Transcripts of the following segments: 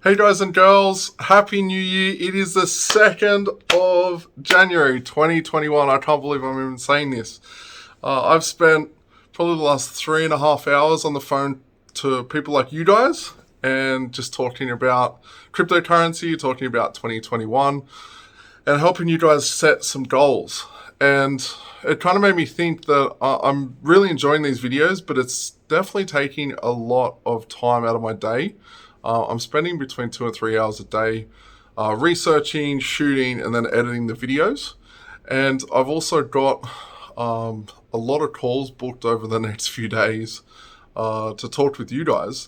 Hey guys and girls, Happy New Year. It is the 2nd of January 2021. I can't believe I'm even saying this. I've spent probably the last 3.5 hours on the phone to people like you guys and just talking about cryptocurrency, talking about 2021 and helping you guys set some goals. And it kind of made me think that I'm really enjoying these videos, but it's definitely taking a lot of time out of my day. I'm spending between 2 and 3 hours a day researching, shooting, and then editing the videos. And I've also got a lot of calls booked over the next few days to talk with you guys.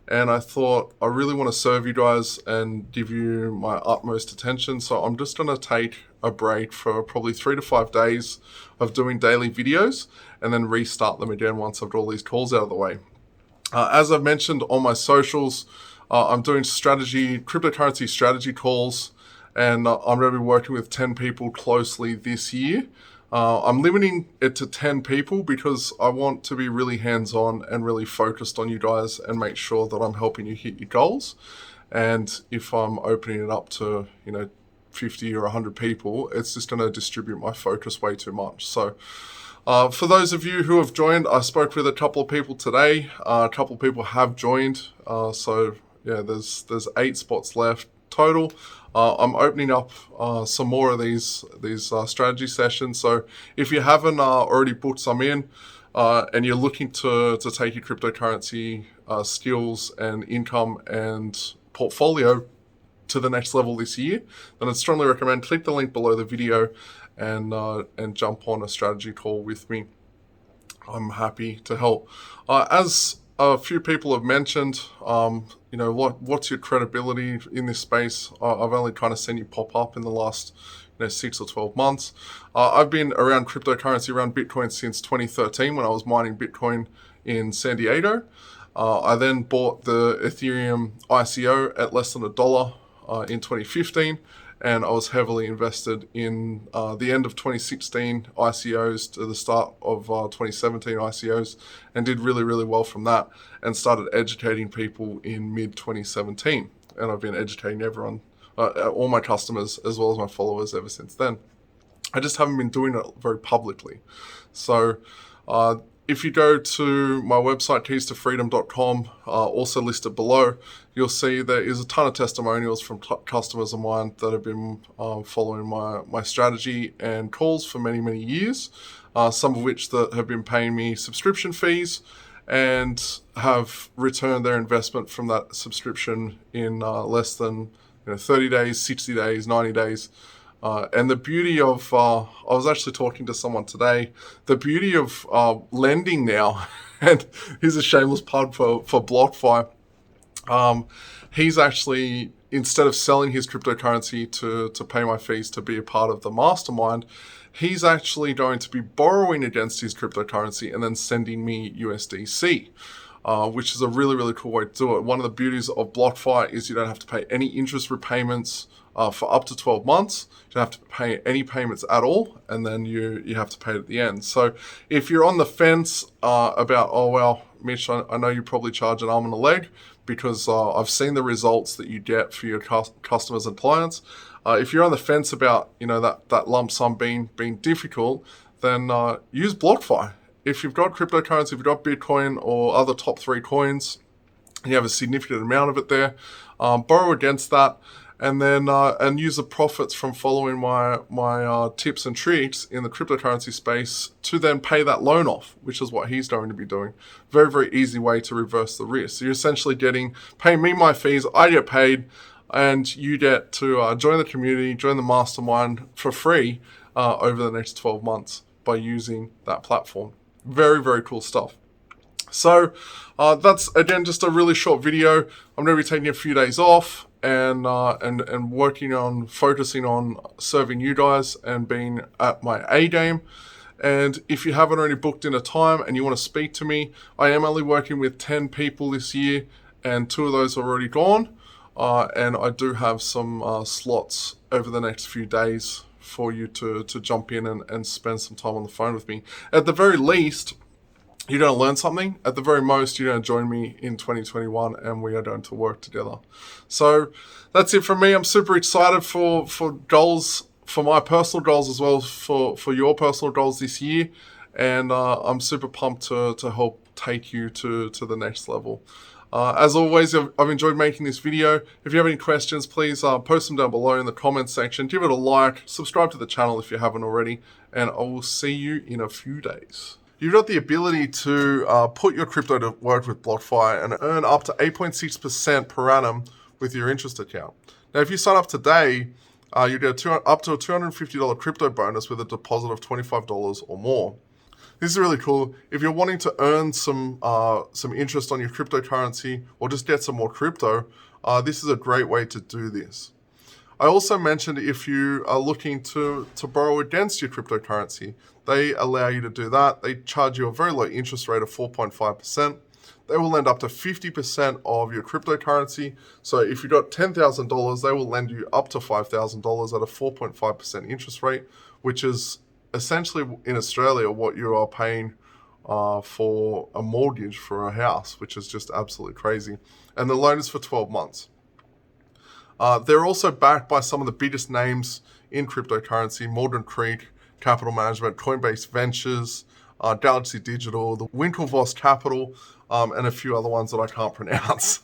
And I thought I really want to serve you guys and give you my utmost attention. So I'm just going to take a break for probably 3 to 5 days of doing daily videos and then restart them again once I've got all these calls out of the way. As I've mentioned on my socials, I'm doing cryptocurrency strategy calls, and I'm going to be working with 10 people closely this year. I'm limiting it to 10 people because I want to be really hands-on and really focused on you guys and make sure that I'm helping you hit your goals. And if I'm opening it up to, 50 or 100 people, it's just going to distribute my focus way too much. So for those of you who have joined, I spoke with a couple of people today. A couple of people have joined. So there's 8 spots left total. I'm opening up some more of these strategy sessions. So if you haven't already booked some in and you're looking to take your cryptocurrency skills and income and portfolio to the next level this year, then I'd strongly recommend click the link below the video and jump on a strategy call with me. I'm happy to help. As a few people have mentioned, what's your credibility in this space? I've only kind of seen you pop up in the last 6 or 12 months. I've been around cryptocurrency, around Bitcoin since 2013 when I was mining Bitcoin in San Diego. I then bought the Ethereum ICO at less than $1 in 2015. And I was heavily invested in the end of 2016 ICOs to the start of 2017 ICOs, and did really, really well from that, and started educating people in mid-2017. And I've been educating everyone, all my customers as well as my followers ever since then. I just haven't been doing it very publicly. So if you go to my website, keystofreedom.com, also listed below, you'll see there is a ton of testimonials from customers of mine that have been following my strategy and calls for many, many years, some of which that have been paying me subscription fees and have returned their investment from that subscription in less than 30 days, 60 days, 90 days. And the beauty of, I was actually talking to someone today, the beauty of lending now, and here's a shameless plug for BlockFi, he's actually, instead of selling his cryptocurrency to pay my fees to be a part of the mastermind, he's actually going to be borrowing against his cryptocurrency and then sending me USDC. Which is a really, really cool way to do it. One of the beauties of BlockFi is you don't have to pay any interest repayments for up to 12 months. You don't have to pay any payments at all, and then you have to pay at the end. So if you're on the fence about, oh, well, Mitch, I know you probably charge an arm and a leg because I've seen the results that you get for your customers and clients. If you're on the fence about, that lump sum being difficult, then use BlockFi. If you've got cryptocurrency, if you've got Bitcoin or other top 3 coins, you have a significant amount of it there, borrow against that, and then and use the profits from following my tips and tricks in the cryptocurrency space to then pay that loan off, which is what he's going to be doing. Very, very easy way to reverse the risk. So you're essentially paying me my fees, I get paid, and you get to join the community, join the mastermind for free over the next 12 months by using that platform. Very, very cool stuff. So that's, again, just a really short video. I'm going to be taking a few days off and focusing on serving you guys and being at my A game. And if you haven't already booked in a time and you want to speak to me, I am only working with 10 people this year, and 2 of those are already gone. And I do have some slots over the next few days for you to jump in and spend some time on the phone with me. At the very least, you're going to learn something. At the very most, you're going to join me in 2021 and we are going to work together. So that's it from me. I'm super excited for goals, for my personal goals as well as for your personal goals this year. And I'm super pumped to help take you to the next level. As always, I've enjoyed making this video. If you have any questions, please post them down below in the comments section. Give it a like, subscribe to the channel if you haven't already, and I will see you in a few days. You've got the ability to put your crypto to work with BlockFi and earn up to 8.6% per annum with your interest account. Now, if you sign up today, you get up to a $250 crypto bonus with a deposit of $25 or more. This is really cool. If you're wanting to earn some interest on your cryptocurrency or just get some more crypto, this is a great way to do this. I also mentioned if you are looking to borrow against your cryptocurrency, they allow you to do that. They charge you a very low interest rate of 4.5%. They will lend up to 50% of your cryptocurrency. So if you got $10,000, they will lend you up to $5,000 at a 4.5% interest rate, which is essentially in Australia what you are paying for a mortgage for a house, which is just absolutely crazy. And the loan is for 12 months. They're also backed by some of the biggest names in cryptocurrency: Morgan Creek Capital Management, Coinbase Ventures, Galaxy Digital, the Winklevoss Capital, and a few other ones that I can't pronounce.